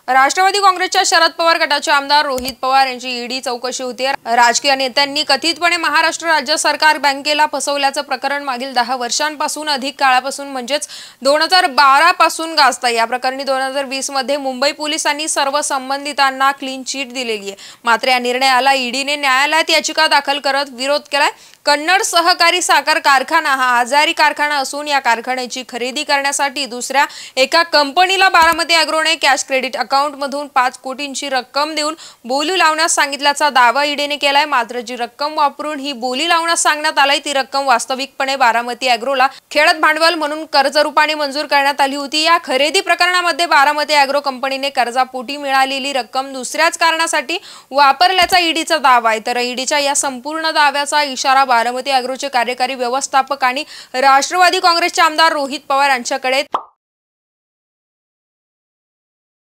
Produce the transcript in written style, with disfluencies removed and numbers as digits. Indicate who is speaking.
Speaker 1: राष्ट्रवादी काँग्रेसच्या शरद पवार गटाचे आमदार रोहित पवार यांची ईडी चौकशी होती। राजकीय नेत्यांनी कथितपणे महाराष्ट्र राज्य सरकार बँकेला फसवल्याचं प्रकरण मागील 10 वर्षांपासून अधिक काळापासून म्हणजेच 2012 पासून गाजतं। या प्रकरणी 2020 मध्ये मुंबई पोलिसांनी सर्व संबंधितांना क्लीन चिट दिलेली आहे। मात्र या निर्णयाला ईडीने न्यायालयात याचिका दाखल करत विरोध केलाय। कन्नड सहकारी साखर कारखाना हा आजारी कारखाना असून या कारखान्याची खरेदी करण्यासाठी दुसऱ्या एका कंपनीला बारामती ॲग्रोने कॅश क्रेडिट अकाउंट मधून 5 कोटींची रक्कम देऊन बोली लावण्यास सांगितल्याचा दावा ईडीने केलाय। मात्र जी रक्कम वापरून ही बोली लावण्यास सांगण्यात आली ती रक्कम वास्तविकपणे बारामती ॲग्रोला खेळत भांडवल म्हणून कर्ज रूपाने मंजूर करण्यात आली होती। या खरेदी प्रकरणामध्ये बारामती ॲग्रो कंपनीने कर्जापोटी मिळालेली रक्कम दुसऱ्याच कारणासाठी वापरल्याचा ईडीचा दावा आहे। तर ईडीच्या या संपूर्ण दाव्याचा इशारा बारामती ॲग्रोचे कार्यकारी व्यवस्थापक आणि राष्ट्रवादी काँग्रेसचे आमदार रोहित पवार यांच्याकडे